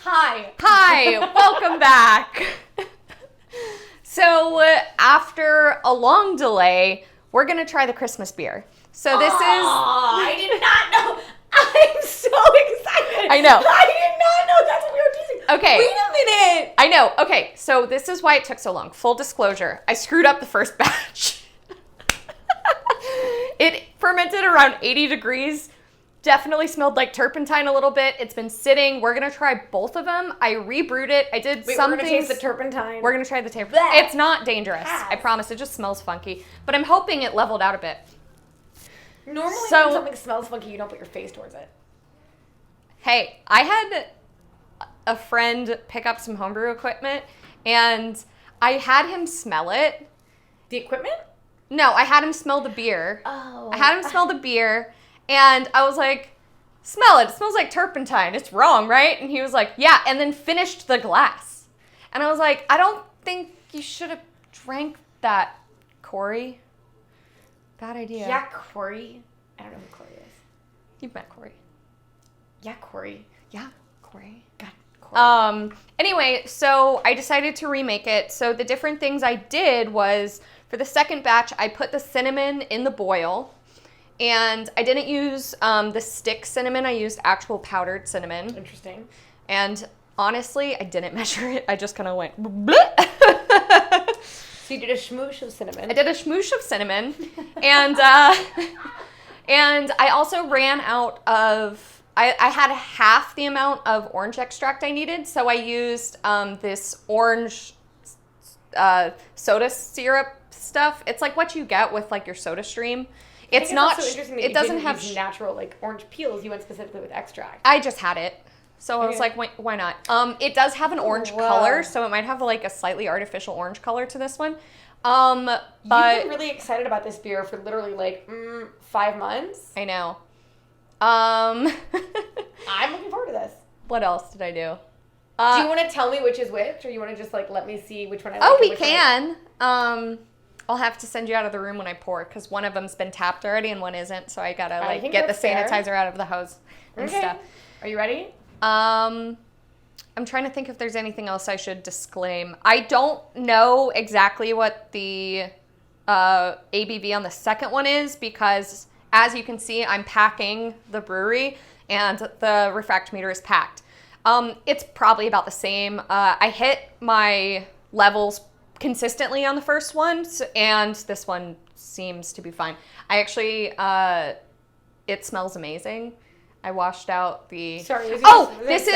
Hi, welcome back. So after a long delay, we're going to try the Christmas beer. So this is... I did not know. I'm so excited. I know. I did not know that's what we were tasting. Okay. Wait a minute. I know. Okay, so this is why it took so long. Full disclosure, I screwed up the first batch. It fermented around 80 degrees. Definitely smelled like turpentine a little bit. It's been sitting. We're going to try both of them. I rebrewed it. I did some we're gonna things. taste the turpentine. We're going to try the turpentine. It's not dangerous. Yes. I promise. It just smells funky. But I'm hoping it leveled out a bit. Normally So- when something smells funky, you don't put your face towards it. Hey, I had a friend pick up some homebrew equipment, and I had him smell it. The equipment? No, I had him smell the beer. Oh. I had him smell the beer, and I was like, smell it. It smells like turpentine. It's wrong, right? And he was like, yeah, and then finished the glass. And I was like, I don't think you should have drank that, Corey. Bad idea. Yeah, Corey. I don't know who Corey is. You've met Corey. Yeah, Corey. Yeah, Corey. God, Corey. Anyway, so I decided to remake it. So the different things I did was, for the second batch, I put the cinnamon in the boil. And I didn't use the stick cinnamon. I used actual powdered cinnamon. Interesting. And honestly, I didn't measure it. I just kind of went bleh. So you did a schmoosh of cinnamon. I did a schmoosh of cinnamon. And and I also ran out of... I had half the amount of orange extract I needed, so I used this orange soda syrup stuff. It's like what you get with like your Soda Stream. It's not. Also interesting that It you doesn't didn't have use natural like orange peels. You went specifically with extract. I just had it, so I was Okay. like, why not? It does have an orange wow. color, so it might have like a slightly artificial orange color to this one. You've But been really excited about this beer for literally like 5 months. I know. I'm looking forward to this. What else did I do? Do you want to tell me which is which, or you want to just like let me see which one I like? Oh, and we which one I- can. I'll have to send you out of the room when I pour, because one of them's been tapped already and one isn't, so I gotta like think get the that's fair. sanitizer out of the hose and Okay. stuff. Are you ready? I'm trying to think if there's anything else I should disclaim. I don't know exactly what the ABV on the second one is, because as you can see, I'm packing the brewery and the refractometer is packed. It's probably about the same. I hit my levels consistently on the first one, and this one seems to be fine. I actually, it smells amazing. I washed out the... Sorry. This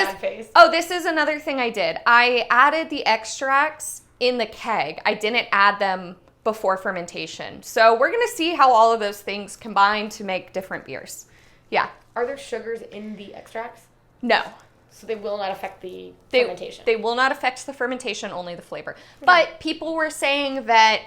is another thing I did. I added the extracts in the keg. I didn't add them before fermentation. So we're going to see how all of those things combine to make different beers. Yeah. Are there sugars in the extracts? No. So they will not affect the fermentation. They will not affect the fermentation, only the flavor. But people were saying that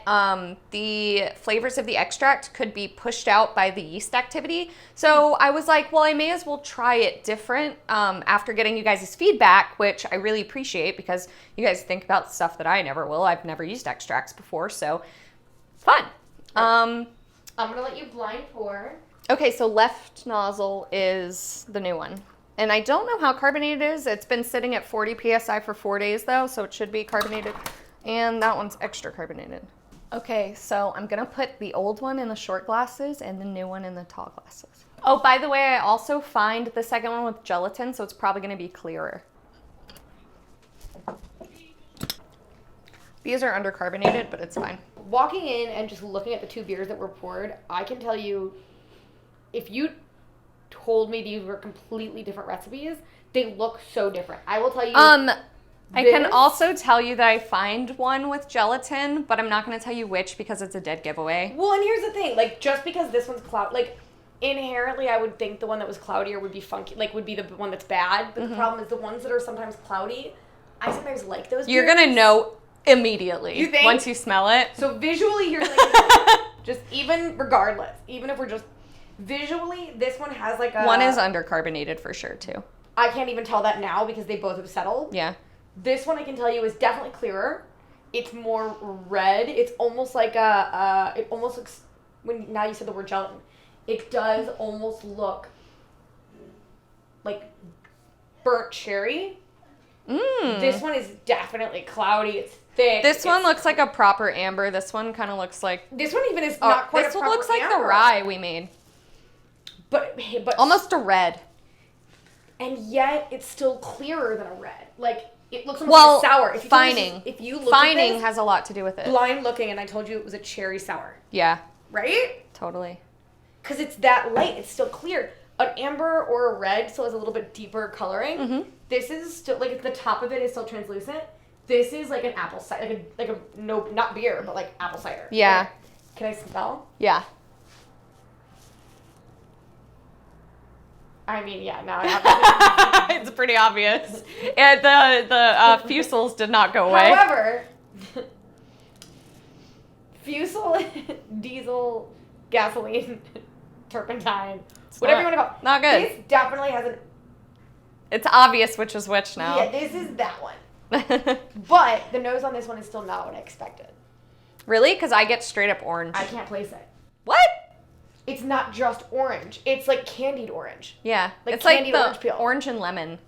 the flavors of the extract could be pushed out by the yeast activity. So I was like, well, I may as well try it different after getting you guys' feedback, which I really appreciate, because you guys think about stuff that I never will. I've never used extracts before, so fun. I'm going to let you blind pour. Okay, so left nozzle is the new one. And I don't know how carbonated it is. It's been sitting at 40 PSI for 4 days, though, so it should be carbonated. And that one's extra carbonated. Okay, so I'm going to put the old one in the short glasses and the new one in the tall glasses. Oh, by the way, I also find the second one with gelatin, so it's probably going to be clearer. These are undercarbonated, but it's fine. Walking in and just looking at the two beers that were poured, I can tell you, if you told me these were completely different recipes, they look so different. I will tell you. I can also tell you that I find one with gelatin, but I'm not going to tell you which because it's a dead giveaway. Well, and here's the thing, like, just because this one's like, inherently I would think the one that was cloudier would be funky, like, would be the one that's bad, but the problem is the ones that are sometimes cloudy, I sometimes like those You're beers. going to know immediately. You think? Once you smell it. So visually, here's like, just even regardless, even if we're just visually, this one has like a... One is undercarbonated for sure, too. I can't even tell that now because they both have settled. Yeah. This one I can tell you is definitely clearer. It's more red. It's almost like it almost looks, when now you said the word gelatin, it does almost look like burnt cherry. This one is definitely cloudy. It's thick. This one looks like a proper amber. This one kind of looks like... This one even is not quite a proper This one looks like amber. the rye we made. But almost a red. And yet it's still clearer than a red. Like, it looks almost like sour. If you look at this, has a lot to do with it. blind looking, and I told you it was a cherry sour. Yeah. Right? Totally. Because it's that light. It's still clear. An amber or a red still has a little bit deeper coloring. Mm-hmm. This is still, like, the top of it is still translucent. This is like an apple cider. No, not beer, but like apple cider. Yeah. Okay. Can I smell? Yeah. I mean, yeah, now I have to. It's pretty obvious. And the fusels did not go away. However, fusel, diesel, gasoline, turpentine, whatever you want to call it. Not good. This definitely has an... It's obvious which is which now. Yeah, this is that one. But the nose on this one is still not what I expected. Really? Because I get straight up orange. I can't place it. What? It's not just orange. It's like candied orange. Yeah. Like it's like candied the orange peel. orange and lemon.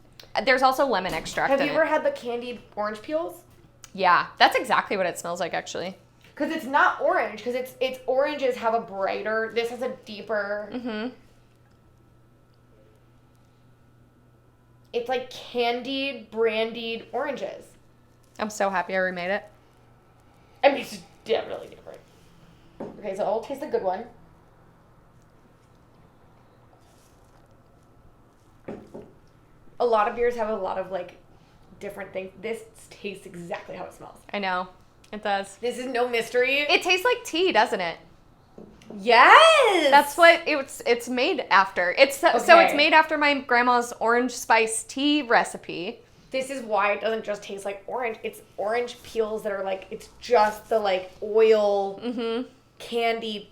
There's also lemon extract Have in you it. ever had the candied orange peels? Yeah. That's exactly what it smells like, actually. Because it's not orange. Because it's oranges have a brighter... This has a deeper... Mm-hmm. It's like candied, brandied oranges. I'm so happy I remade it. I mean, it's definitely different. Okay, so I'll taste the good one. A lot of beers have a lot of, like, different things. This tastes exactly how it smells. I know. It does. This is no mystery. It tastes like tea, doesn't it? Yes! That's what it's made after. So it's made after my grandma's orange spice tea recipe. This is why it doesn't just taste like orange. It's orange peels that are like, it's just the like oil, candy.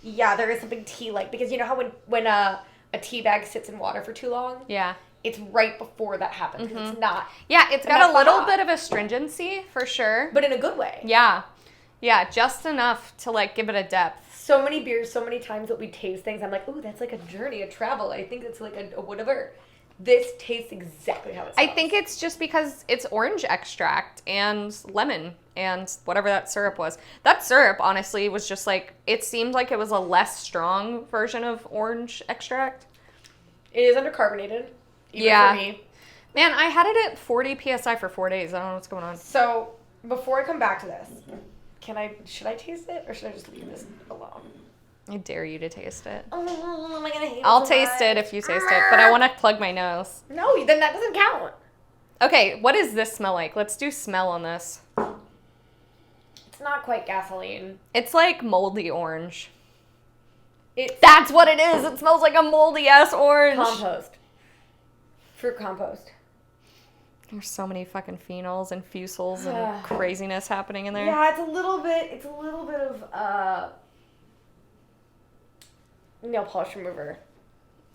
Yeah, there is something tea-like. Because you know how when a tea bag sits in water for too long? Yeah. It's right before that happens. It's not. Yeah, it's got a little bit of astringency, for sure. But in a good way. Yeah. Yeah, just enough to like give it a depth. So many beers, so many times that we taste things, I'm like, ooh, that's like a journey, a travel. I think it's like a whatever. This tastes exactly how it smells. I think it's just because it's orange extract and lemon and whatever that syrup was. That syrup, honestly, was just like, it seemed like it was a less strong version of orange extract. It is undercarbonated. Even for me. Man, I had it at 40 PSI for 4 days. I don't know what's going on. So, before I come back to this, should I taste it or should I just leave this alone? I dare you to taste it. Oh, am I gonna hate it? I'll taste it if you taste it, but I want to plug my nose. No, then that doesn't count. Okay, what does this smell like? Let's do smell on this. It's not quite gasoline. It's like moldy orange. It's That's what it is. It smells like a moldy ass orange. compost. Fruit compost. There's so many fucking phenols and fusels and craziness happening in there. Yeah, it's a little bit of nail polish remover.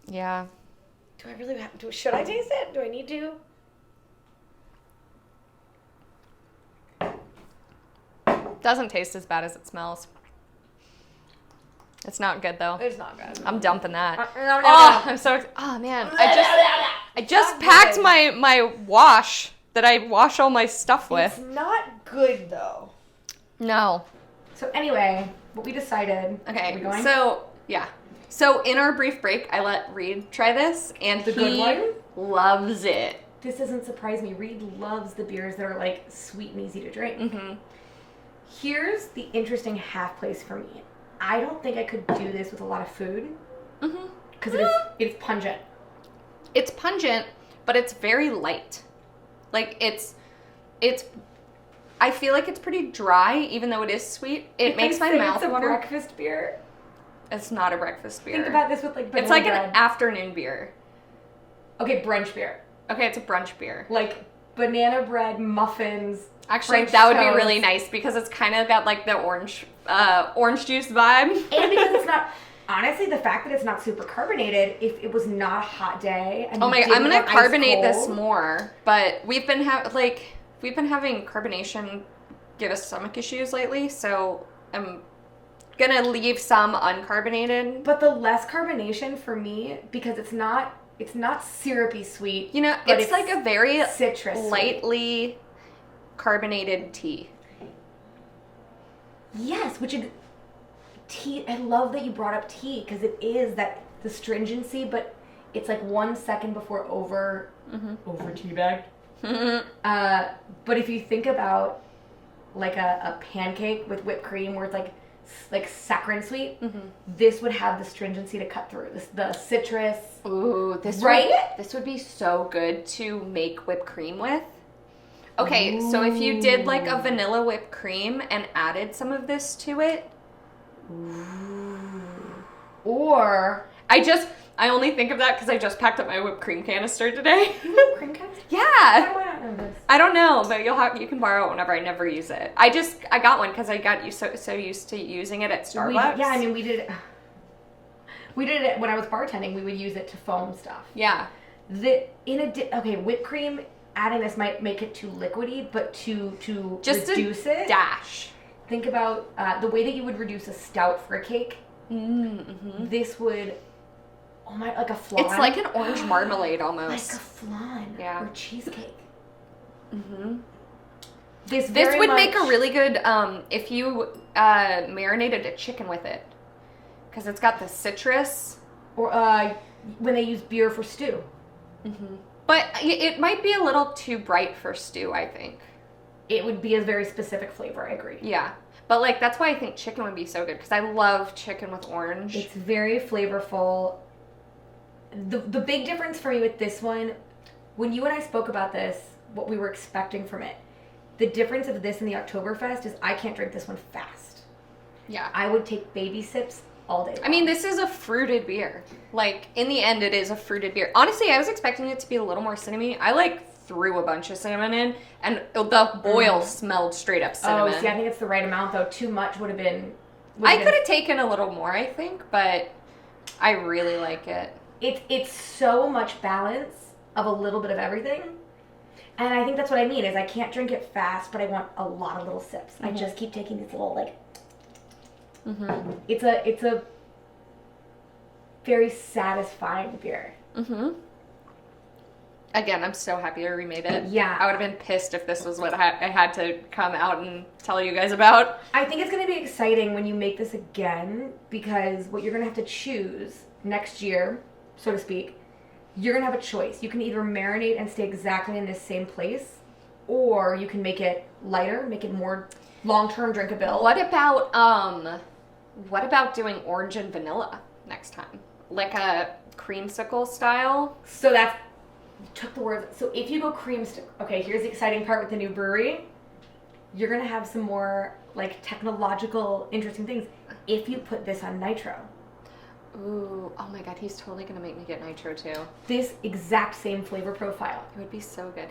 Yeah. Do I really have to? Should I taste it? Do I need to? Doesn't taste as bad as it smells. It's not good though. It's not good. I'm dumping that. No. I'm so. Oh man, I just packed my wash that I wash all my stuff with. It's not good though. No. So anyway, what we decided. Okay. Are we going? So in our brief break, I let Reed try this, and The good one? loves it. This doesn't surprise me. Reed loves the beers that are like sweet and easy to drink. Mm-hmm. Here's the interesting half place for me. I don't think I could do this with a lot of food. Mm-hmm. Because it's pungent. It's pungent, but it's very light. Like it's. I feel like it's pretty dry, even though it is sweet. It makes my mouth water. It's a water. breakfast beer. It's not a breakfast beer. Think about this with like banana It's like bread. an afternoon beer. Okay, brunch beer. Okay, it's a brunch beer. Like banana bread, muffins. Actually, French that would be toast. really nice because it's kind of got like the orange juice vibe. And because it's not, honestly, the fact that it's not super carbonated, if it was not a hot day. And Oh my! you I'm gonna didn't want ice carbonate this cold- more, but we've been having carbonation give us stomach issues lately, so I'm gonna leave some uncarbonated. But the less carbonation for me, because it's not It's not syrupy sweet. You know, but it's like a very citrus lightly carbonated tea. Yes, which is tea. I love that you brought up tea because it is that the stringency, but it's like 1 second before over teabagged. But if you think about like a pancake with whipped cream where it's like saccharine sweet, this would have the stringency to cut through the citrus. Ooh, this would be so good to make whipped cream with. Okay, so if you did like a vanilla whipped cream and added some of this to it. Or I only think of that because I just packed up my whipped cream canister today. You have cream canister? Yeah. Why do I not know this? I don't know, but you can borrow it whenever. I never use it. I got one because I got so used to using it at Starbucks. We did it when I was bartending. We would use it to foam stuff. Yeah. Whipped cream. Adding this might make it too liquidy, but to just reduce it. Dash. Think about the way that you would reduce a stout for a cake. Mm-hmm. This would, like a flan. It's like an orange marmalade almost. Like a flan. Yeah. Or cheesecake. Mm-hmm. This would make a really good if you marinated a chicken with it, because it's got the citrus. Or when they use beer for stew. Mm-hmm. But it might be a little too bright for stew, I think. It would be a very specific flavor, I agree. Yeah. But, like, that's why I think chicken would be so good, because I love chicken with orange. It's very flavorful. The big difference for me with this one, when you and I spoke about this, what we were expecting from it, the difference of this and the Oktoberfest is I can't drink this one fast. Yeah. I would take baby sips all day long. I mean, this is a fruited beer. Like, in the end, it is a fruited beer. Honestly, I was expecting it to be a little more cinnamony. I, threw a bunch of cinnamon in, and the boil smelled straight up cinnamon. Oh, see, I think it's the right amount, though. Too much would have been... I could have taken a little more, I think, but I really like it. It's so much balance of a little bit of everything. And I think that's what I mean, is I can't drink it fast, but I want a lot of little sips. I just keep taking these little, It's a very satisfying beer. Mm-hmm. Again, I'm so happy I remade it. Yeah. I would have been pissed if this was what I had to come out and tell you guys about. I think it's going to be exciting when you make this again, because what you're going to have to choose next year, so to speak, you're going to have a choice. You can either marinate and stay exactly in this same place, or you can make it lighter, make it more long-term drinkable. What about doing orange and vanilla next time? Like a creamsicle style? So that's... took the words. So if you go creamsicle, okay, here's the exciting part with the new brewery. You're gonna have some more technological interesting things if you put this on nitro. Ooh, oh my god, he's totally gonna make me get nitro too. This exact same flavor profile. It would be so good.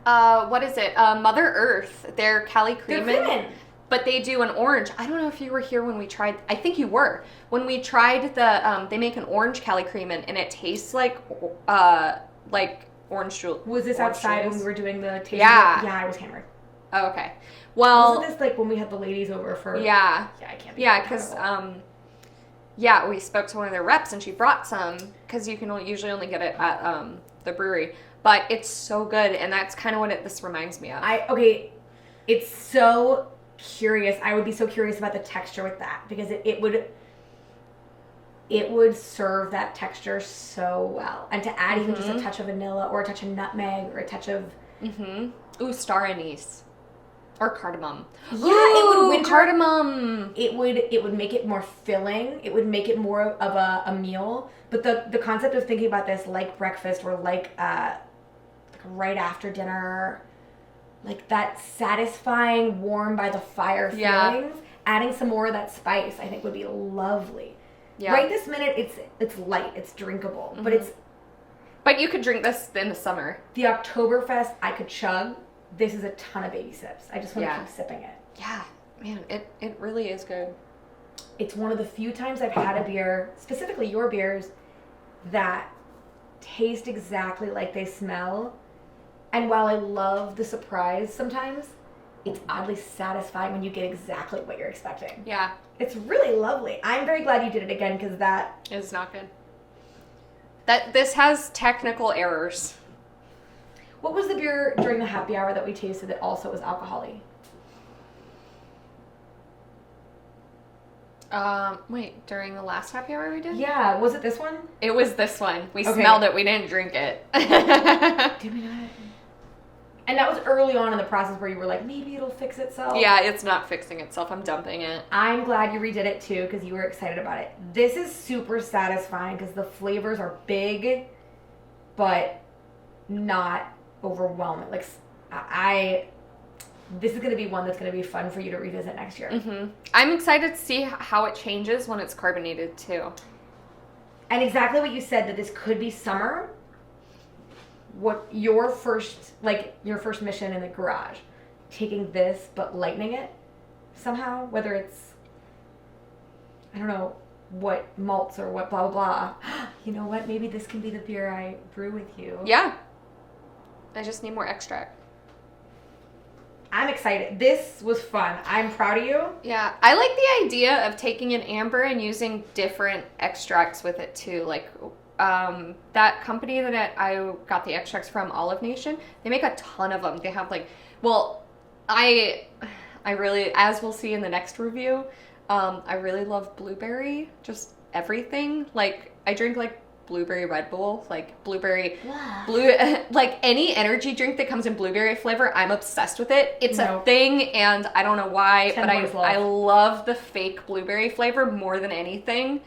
What is it? Mother Earth. They're Cali Creamin'. But they do an orange. I don't know if you were here when we tried. I think you were. When we tried they make an orange Cali Creamin', and it tastes like orange juice. Was this outside when we were doing the tasting? Yeah. Yeah, I was hammered. Oh, okay. Well, wasn't this when we had the ladies over for? Yeah. Yeah, I can't. Be because we spoke to one of their reps, and she brought some because you can usually only get it at the brewery. But it's so good, and that's kind of what this reminds me of. It's so curious. I would be so curious about the texture with that, because it would serve that texture so well. And to add even just a touch of vanilla or a touch of nutmeg or a touch of Ooh, star anise. Or cardamom. Yeah, it would winter. Cardamom. It would make it more filling. It would make it more of a meal. But the concept of thinking about this like breakfast or like right after dinner, like that satisfying, warm by the fire feelings, adding some more of that spice, I think would be lovely. Yeah. Right this minute, it's light, it's drinkable, but you could drink this in the summer. The Oktoberfest, I could chug. This is a ton of baby sips. I just want to keep sipping it. Yeah, man, it really is good. It's one of the few times I've had a beer, specifically your beers, that taste exactly like they smell. And while I love the surprise sometimes, it's oddly satisfying when you get exactly what you're expecting. Yeah. It's really lovely. I'm very glad you did it again, because that is not good. That this has technical errors. What was the beer during the happy hour that we tasted that also was alcohol-y? Wait, during the last happy hour we did? Yeah, was it this one? It was this one. We Okay. smelled it, we didn't drink it. Did we not? And that was early on in the process where you were like, maybe it'll fix itself. Yeah, it's not fixing itself. I'm dumping it. I'm glad you redid it too because you were excited about it. This is super satisfying because the flavors are big, but not overwhelming. Like, this is going to be one that's going to be fun for you to revisit next year. Mm-hmm. I'm excited to see how it changes when it's carbonated too. And exactly what you said, that this could be summer. What your first mission in the garage, taking this but lightening it somehow, whether it's, I don't know what malts or what blah blah blah. You know what? Maybe this can be the beer I brew with you. Yeah. I just need more extract. I'm excited. This was fun. I'm proud of you. Yeah, I like the idea of taking an amber and using different extracts with it too. Like that company that I got the extracts from, Olive Nation, they make a ton of them. They have like, well, I really, as we'll see in the next review, I really love blueberry, just everything. Like I drink like blueberry Red Bull, like blueberry blue, like any energy drink that comes in blueberry flavor, I'm obsessed with it. It's a thing, and I don't know why, but I love the fake blueberry flavor more than anything.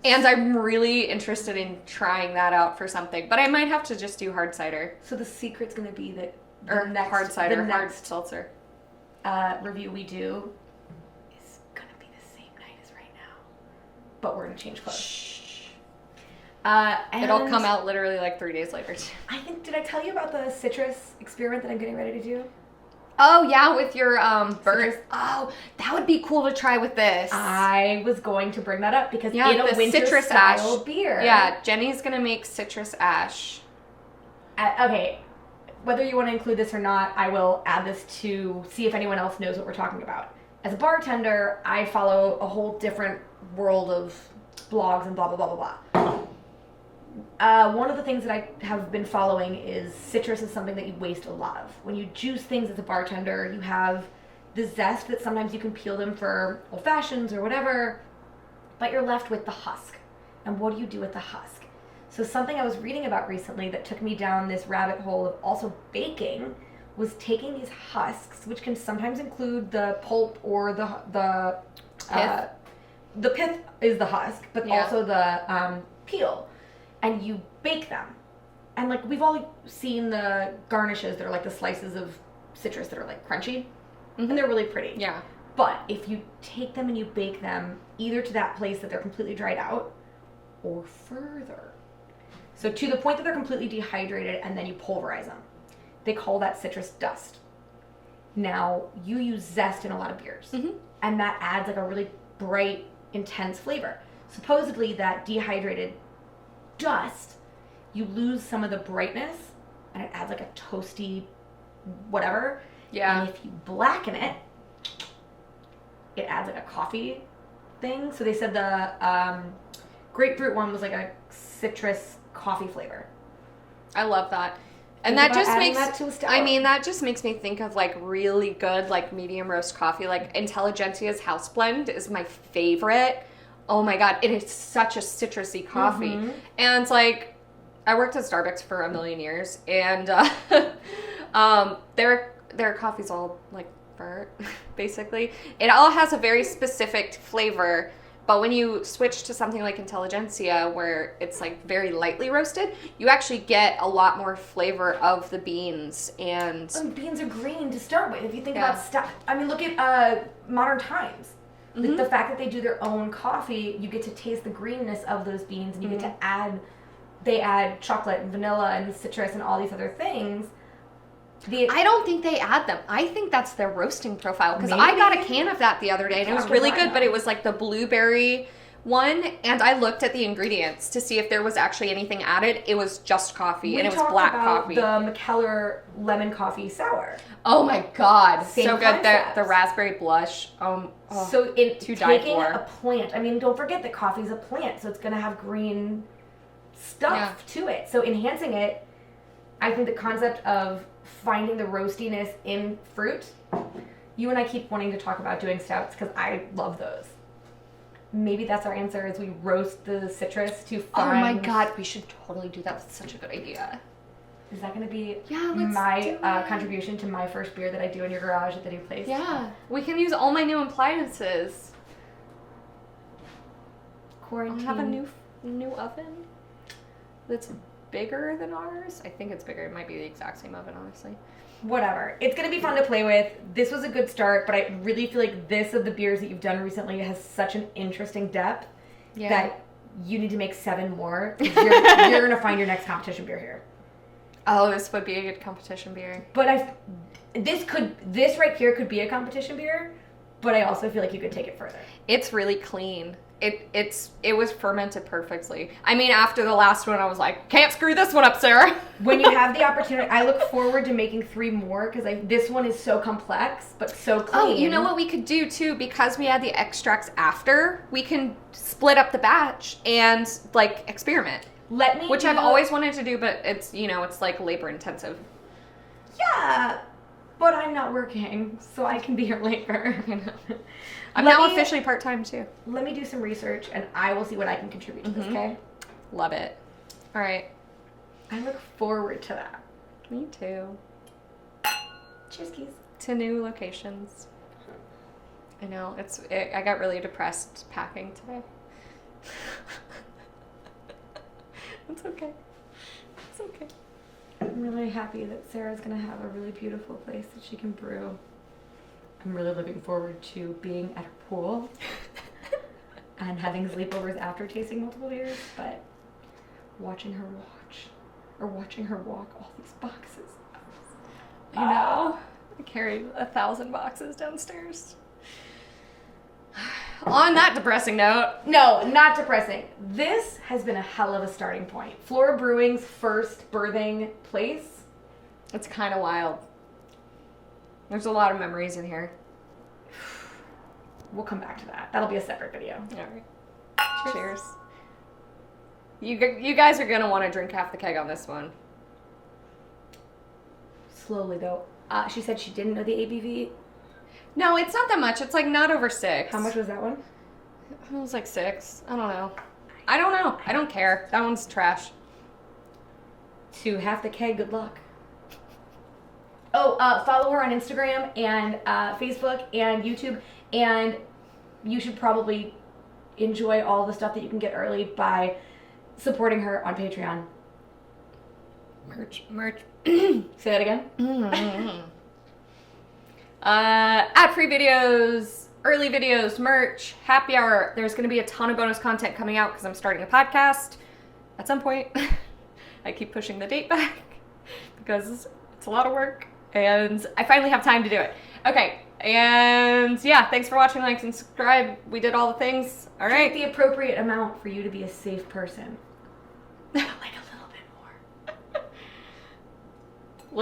And I'm really interested in trying that out for something, but I might have to just do hard cider. So the secret's going to be that hard cider, hard seltzer. Review we do is going to be the same night as right now, but we're going to change clothes. Shh. And it'll come out literally like 3 days later. I think, did I tell you about the citrus experiment that I'm getting ready to do? Oh, yeah, with your burnt. Citrus. Oh, that would be cool to try with this. I was going to bring that up because in a the winter citrus style ash beer. Yeah, Jenny's going to make citrus ash. Okay, whether you want to include this or not, I will add this to see if anyone else knows what we're talking about. As a bartender, I follow a whole different world of blogs and blah, blah, blah, blah, blah. One of the things that I have been following is citrus is something that you waste a lot of. When you juice things as a bartender, you have the zest that sometimes you can peel them for old fashions or whatever, but you're left with the husk. And what do you do with the husk? So something I was reading about recently that took me down this rabbit hole of also baking was taking these husks, which can sometimes include the pulp or the Pith. The pith is the husk, but also the peel. And you bake them. And like we've all seen the garnishes that are like the slices of citrus that are like crunchy. Mm-hmm. And they're really pretty. Yeah. But if you take them and you bake them either to that place that they're completely dried out or further. So to the point that they're completely dehydrated and then you pulverize them. They call that citrus dust. Now, you use zest in a lot of beers. Mm-hmm. And that adds like a really bright, intense flavor. Supposedly that dehydrated dust, you lose some of the brightness and it adds like a toasty whatever. Yeah. And if you blacken it, it adds like a coffee thing. So they said the grapefruit one was like a citrus coffee flavor. I love that. And that just makes that just makes me think of like really good like medium roast coffee. Like Intelligentsia's House Blend is my favorite. Oh my god, it is such a citrusy coffee. Mm-hmm. And like I worked at Starbucks for a million years, and their coffee's all like burnt, basically. It all has a very specific flavor, but when you switch to something like Intelligentsia, where it's like very lightly roasted, you actually get a lot more flavor of the beans. And beans are green to start with. If you think about stuff, I mean, look at Modern Times. Mm-hmm. The fact that they do their own coffee, you get to taste the greenness of those beans, and you get to they add chocolate and vanilla and citrus and all these other things. I don't think they add them. I think that's their roasting profile, because I got a can of that the other day, and it was really good, but it was like the blueberry And I looked at the ingredients to see if there was actually anything added. It was just coffee, and it was black coffee. The McKellar lemon coffee sour. Oh my god, Same so good. concept. The raspberry blush. So in to die taking for. a plant, I mean, don't forget that coffee's a plant, so it's going to have green stuff to it. So enhancing it, I think the concept of finding the roastiness in fruit. You and I keep wanting to talk about doing stouts because I love those. Maybe that's our answer, is we roast the citrus to find... Oh my god, we should totally do that. That's such a good idea. Is that going to be my contribution to my first beer that I do in your garage at the new place? Yeah. We can use all my new appliances. Quarantine. I'll have a new oven that's bigger than ours. I think it's bigger. It might be the exact same oven, honestly. Whatever. It's going to be fun to play with. This was a good start, but I really feel like this of the beers that you've done recently has such an interesting depth that you need to make 7 more. You're going to find your next competition beer here. Oh, this would be a good competition beer. But this right here could be a competition beer, but I also feel like you could take it further. It's really clean. It was fermented perfectly. I mean, after the last one, I was like, can't screw this one up, Sarah. When you have the opportunity, I look forward to making 3 more because this one is so complex but so clean. Oh, you know what we could do too? Because we had the extracts after, we can split up the batch and like experiment. Which I've always wanted to do, but it's like labor intensive. Yeah, but I'm not working, so I can be your labor. I'm now officially part-time too. Let me do some research, and I will see what I can contribute to this, okay? Love it. All right. I look forward to that. Me too. Cheers, keys. To new locations. I know, I got really depressed packing today. It's okay. It's okay. I'm really happy that Sarah's going to have a really beautiful place that she can brew. I'm really looking forward to being at her pool and having sleepovers after tasting multiple beers, but watching her walk all these boxes. I know. I carried 1,000 boxes downstairs. On that depressing note. No, not depressing. This has been a hell of a starting point. Flora Brewing's first birthing place. It's kind of wild. There's a lot of memories in here. We'll come back to that. That'll be a separate video. All right. Cheers. You guys are going to want to drink half the keg on this one. Slowly, though. She said she didn't know the ABV. No, it's not that much. It's like not over 6. How much was that one? It was like 6. I don't know. I don't care. That one's trash. To half the keg, good luck. Oh, follow her on Instagram and Facebook and YouTube. And you should probably enjoy all the stuff that you can get early by supporting her on Patreon. Merch. Say that again. Ad-free videos, early videos, merch, happy hour. There's going to be a ton of bonus content coming out because I'm starting a podcast at some point. I keep pushing the date back because it's a lot of work and I finally have time to do it. Okay, and yeah, thanks for watching, like, and subscribe. We did all the things. All right. Drink the appropriate amount for you to be a safe person. Like